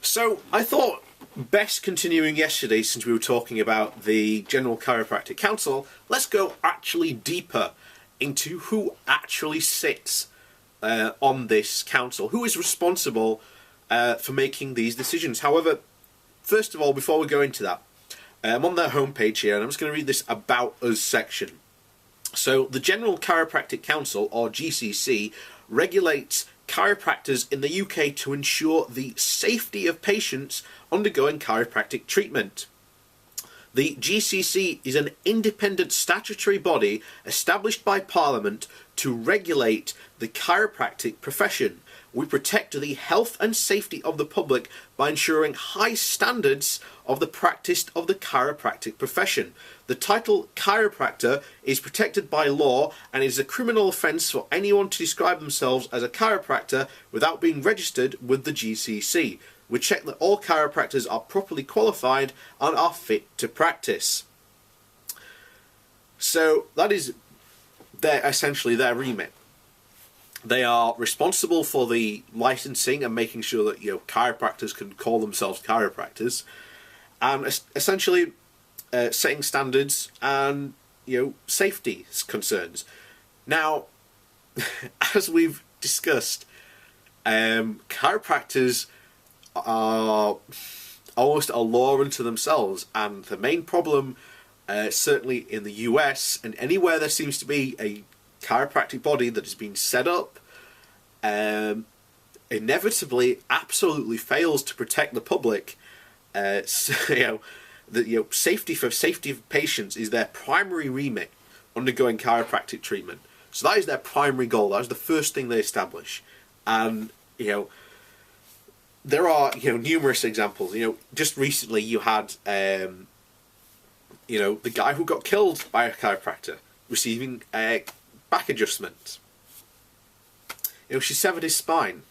So I thought best continuing yesterday, since we were talking about the General Chiropractic Council, let's go actually deeper into who actually sits on this council, who is responsible for making these decisions. However, first of all, before we go into that, I'm on their homepage here, and I'm just going to read this About Us section. So, the General Chiropractic Council, or GCC, regulates chiropractors in the UK to ensure the safety of patients undergoing chiropractic treatment. The GCC is an independent statutory body established by Parliament to regulate the chiropractic profession. We protect the health and safety of the public by ensuring high standards of the practice of the chiropractic profession. The title chiropractor is protected by law and is a criminal offence for anyone to describe themselves as a chiropractor without being registered with the GCC. We check that all chiropractors are properly qualified and are fit to practice. So that is essentially their remit. They are responsible for the licensing and making sure that chiropractors can call themselves chiropractors, and essentially setting standards and safety concerns. Now, as we've discussed, chiropractors are almost a law unto themselves, and the main problem, certainly in the US and anywhere there seems to be a chiropractic body that has been set up, inevitably absolutely fails to protect the public. Safety of patients is their primary remit undergoing chiropractic treatment. So that is their primary goal. That is the first thing they establish. And there are numerous examples. Just recently you had the guy who got killed by a chiropractor receiving back adjustment. She severed his spine.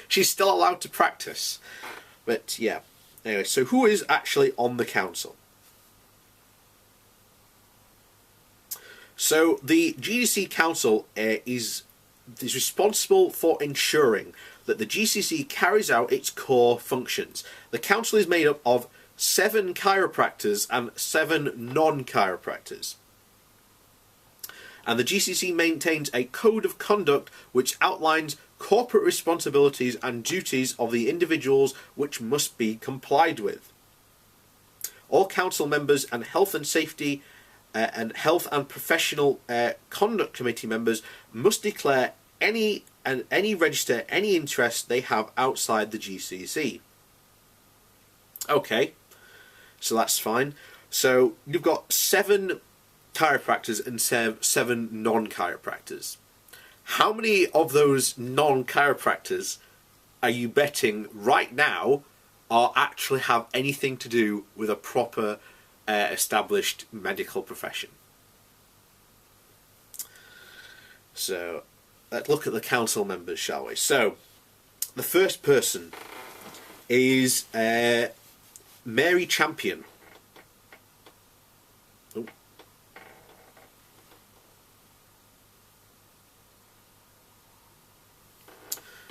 She's still allowed to practice. But yeah. Anyway, so who is actually on the council? So the GCC Council is responsible for ensuring that the GCC carries out its core functions. The council is made up of 7 chiropractors and 7 non-chiropractors. And the GCC maintains a code of conduct which outlines corporate responsibilities and duties of the individuals which must be complied with. All council members and health and safety and health and professional conduct committee members must declare any register any interest they have outside the GCC. Okay, so that's fine. So you've got 7 chiropractors and 7 non-chiropractors. How many of those non-chiropractors are you betting right now actually have anything to do with a proper established medical profession? So let's look at the council members, shall we? So the first person is Mary Champion.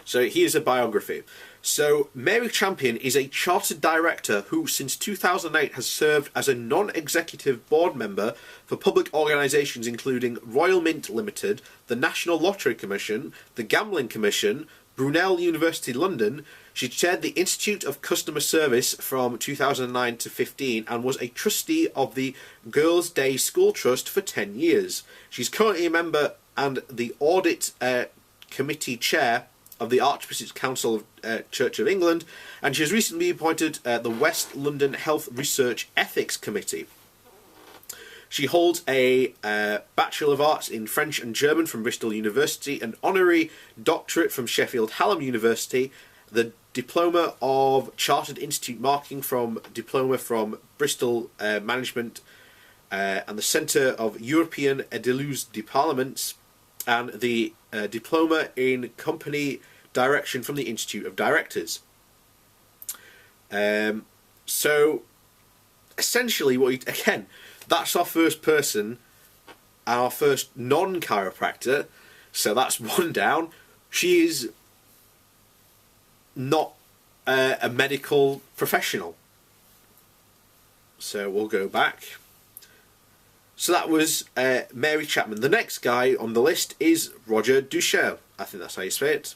So here's a biography. So Mary Champion is a chartered director who since 2008 has served as a non-executive board member for public organisations including Royal Mint Limited, the National Lottery Commission, the Gambling Commission, Brunel University London. She chaired the Institute of Customer Service from 2009 to 15 and was a trustee of the Girls' Day School Trust for 10 years. She's currently a member and the Audit Committee Chair of the Archbishop's Council of Church of England, and she has recently appointed the West London Health Research Ethics Committee. She holds a Bachelor of Arts in French and German from Bristol University, an honorary doctorate from Sheffield Hallam University, the Diploma of Chartered Institute Marketing from Diploma from Bristol Management, and the Centre of European Edilus de Parlements, and the Diploma in Company Direction from the Institute of Directors. So essentially, that's our first person, our first non-chiropractor. So that's one down. She is not a medical professional. So we'll go back. So that was Mary Chapman. The next guy on the list is Roger Duchel. I think that's how you say it.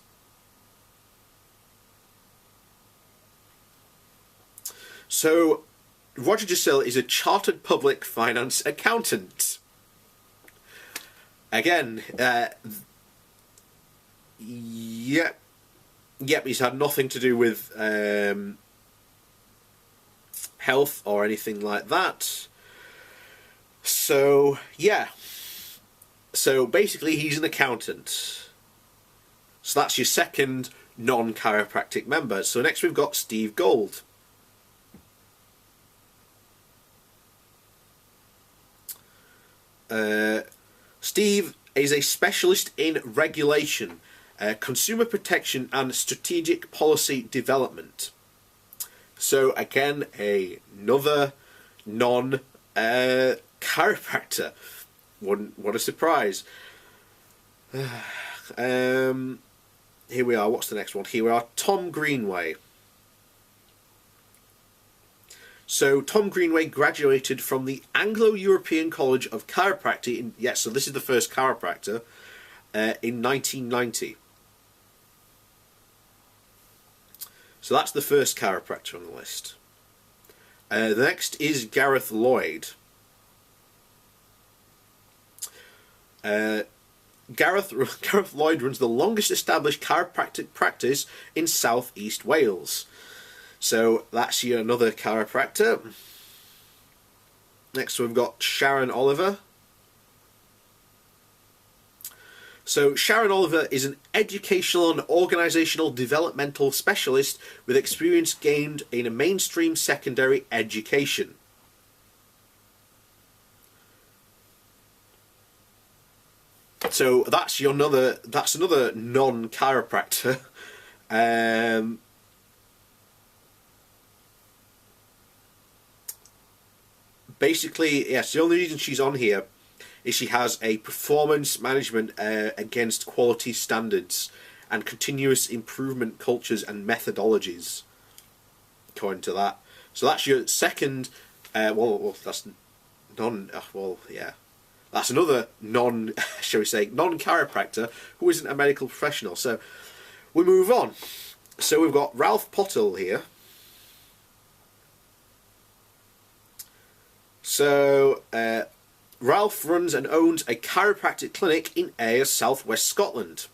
So Roger Duchel is a chartered public finance accountant. Again, yep, he's had nothing to do with health or anything like that. So, yeah. So, basically, he's an accountant. So that's your second non-chiropractic member. So next we've got Steve Gold. Steve is a specialist in regulation, consumer protection and strategic policy development. So again, another non-chiropractor. What a surprise. Here we are. What's the next one? Here we are. Tom Greenway. So Tom Greenway graduated from the Anglo-European College of Chiropractic. So this is the first chiropractor in 1990. So that's the first chiropractor on the list. The next is Gareth Lloyd. Gareth Lloyd runs the longest established chiropractic practice in South East Wales. So that's another chiropractor. Next we've got Sharon Oliver. So Sharon Oliver is an educational and organisational developmental specialist with experience gained in a mainstream secondary education. So that's another non-chiropractor. Basically, yes, the only reason she's on here is she has a performance management against quality standards and continuous improvement cultures and methodologies, according to that. So that's your second, that's another shall we say, non-chiropractor who isn't a medical professional. So we move on. So we've got Ralph Pottle here. So Ralph runs and owns a chiropractic clinic in Ayr, southwest Scotland.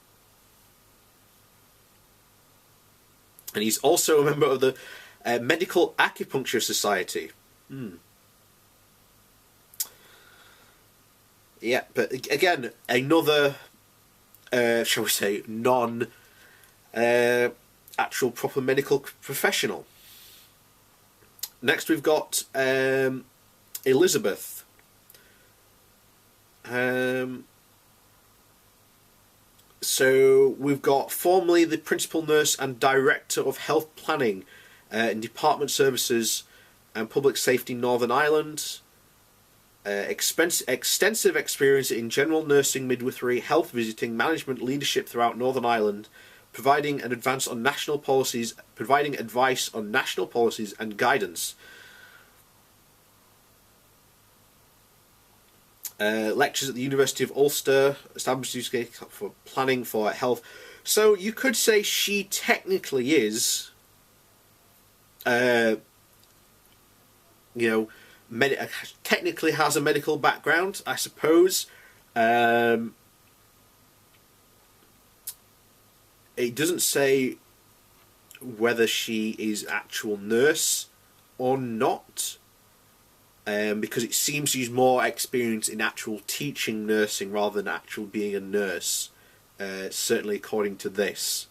And he's also a member of the Medical Acupuncture Society. Yeah, but again, another, shall we say, non-actual proper medical professional. Next we've got Elizabeth. So we've got formerly the principal nurse and director of health planning in Department Services and Public Safety Northern Ireland. Extensive experience in general nursing, midwifery, health visiting, management, leadership throughout Northern Ireland, providing advice on national policies and guidance. Lectures at the University of Ulster, established for planning for health. So you could say she technically is, technically has a medical background, I suppose. It doesn't say whether she is actual nurse or not. Because it seems she's more experienced in actual teaching nursing rather than actual being a nurse, certainly according to this.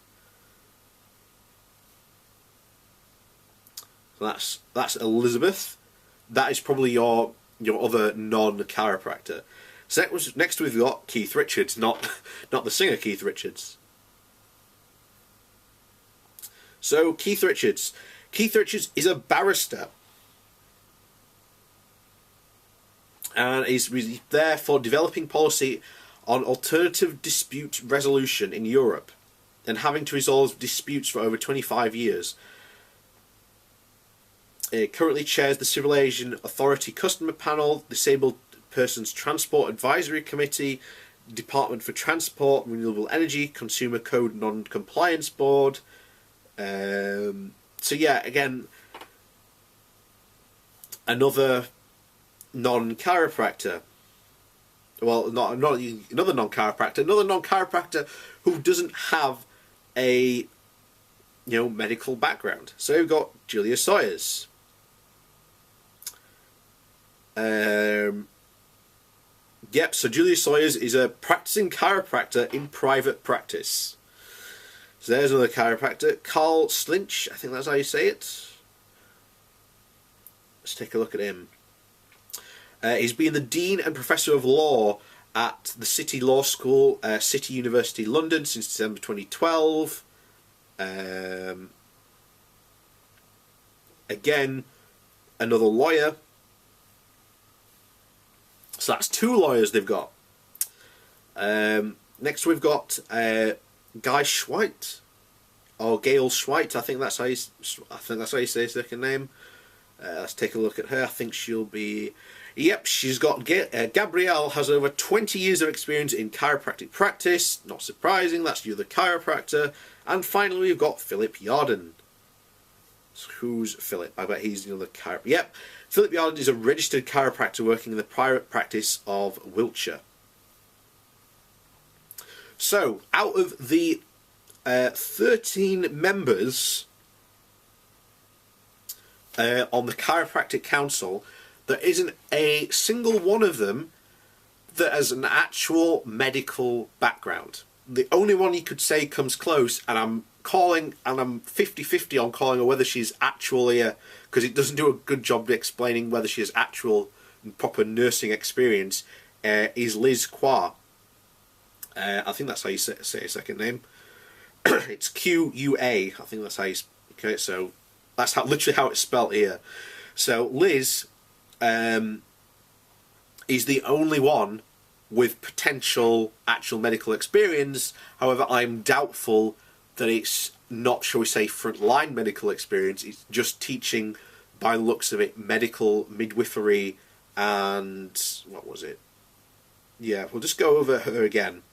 So that's Elizabeth. That is probably your other non-chiropractor. So next we've got Keith Richards, not the singer Keith Richards. So Keith Richards is a barrister. And is there for developing policy on alternative dispute resolution in Europe and having to resolve disputes for over 25 years. It currently chairs the Civil Aviation Authority Customer Panel, Disabled Persons Transport Advisory Committee, Department for Transport, Renewable Energy, Consumer Code Non-Compliance Board. So yeah, again, another non-chiropractor. Well, not another non-chiropractor who doesn't have a medical background. So we've got Julia Sawyers. Yep, so Julia Sawyers is a practicing chiropractor in private practice. So there's another chiropractor. Carl Slinch, I think that's how you say it. Let's take a look at him. He's been the Dean and Professor of Law at the City Law School, City University London since December 2012. Again, another lawyer. So that's 2 lawyers they've got. Next we've got Guy Schweit, or Gail Schweit. I think that's how you say his second name. Let's take a look at her. I think she'll be. Yep, she's got. Gabrielle has over 20 years of experience in chiropractic practice. Not surprising. That's the other chiropractor. And finally, we've got Philip Yarden. So who's Philip? I bet he's the other chiropractor. Yep. Philip Yarden is a registered chiropractor working in the private practice of Wiltshire. So, out of the 13 members on the Chiropractic Council, there isn't a single one of them that has an actual medical background. The only one you could say comes close, and I'm 50-50 on calling her whether she's actually because it doesn't do a good job of explaining whether she has actual proper nursing experience, is Liz Qua. I think that's how you say her second name. It's Q-U-A. I think that's how you... Okay, so that's literally how it's spelt here. So Liz is the only one with potential actual medical experience. However, I'm doubtful that it's not, shall we say, frontline medical experience. It's just teaching, by the looks of it, medical midwifery and... what was it? Yeah, we'll just go over her again.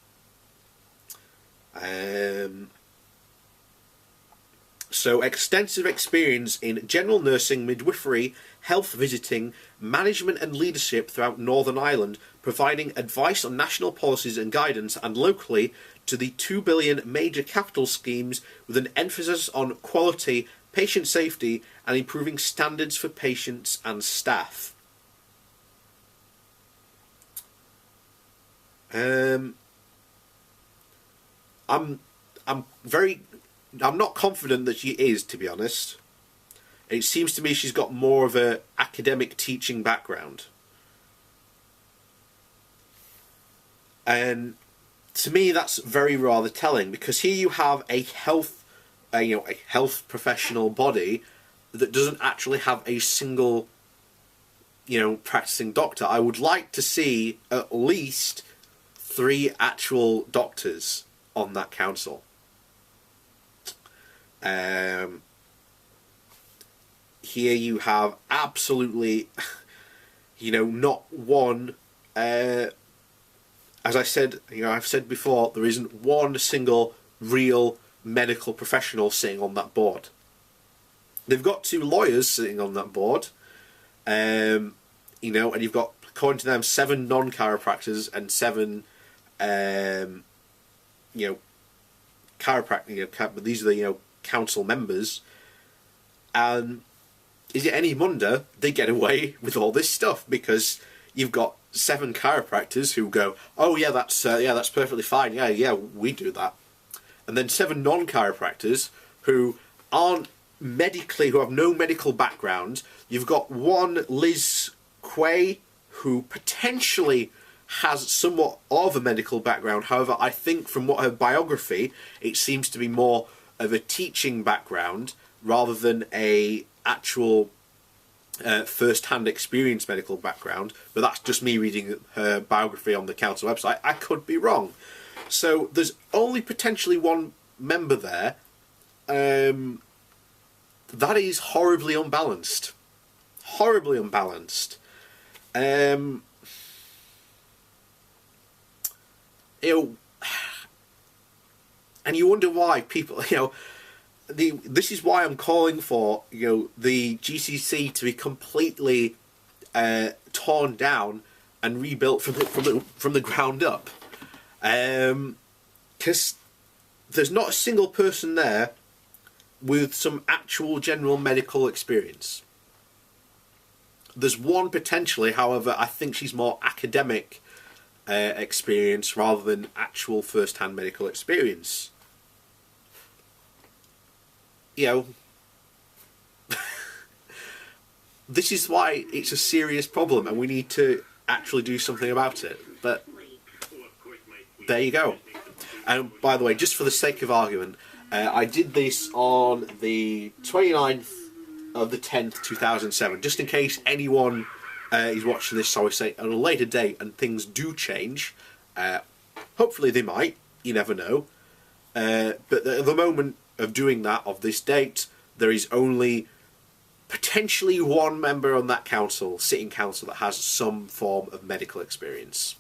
So, extensive experience in general nursing, midwifery, health visiting, management and leadership throughout Northern Ireland, providing advice on national policies and guidance, and locally to the 2 billion major capital schemes with an emphasis on quality, patient safety and improving standards for patients and staff. I'm not confident that she is, to be honest. It seems to me she's got more of a academic teaching background. And to me that's very rather telling, because here you have a health professional body that doesn't actually have a single practicing doctor. I would like to see at least 3 actual doctors on that council. Here you have absolutely, not one. As I said, I've said before, there isn't one single real medical professional sitting on that board. They've got 2 lawyers sitting on that board, and you've got, according to them, 7 non-chiropractors and 7, chiropractic. But these are the council members. And is it any wonder they get away with all this stuff? Because you've got 7 chiropractors who go, "Oh yeah, that's perfectly fine. Yeah, we do that." And then 7 non-chiropractors who aren't who have no medical background. You've got one Liz Quay who potentially has somewhat of a medical background. However, I think from what her biography, it seems to be more of a teaching background rather than a actual first-hand experience medical background. But that's just me reading her biography on the council website. I could be wrong. So there's only potentially one member there. That is horribly unbalanced. horribly unbalanced. You know, and you wonder why people, you know, this is why I'm calling for, you know, the GCC to be completely torn down and rebuilt from the ground up, because there's not a single person there with some actual general medical experience. There's one potentially, however, I think she's more academic experience rather than actual first-hand medical experience. You know, this is why it's a serious problem, and we need to actually do something about it. But there you go. And by the way, just for the sake of argument, I did this on the 29th of the 10th, 2007, just in case anyone is watching this, so I say, at a later date and things do change. Hopefully they might, you never know. But at the moment of doing that, of this date, there is only potentially one member on that council, sitting council, that has some form of medical experience.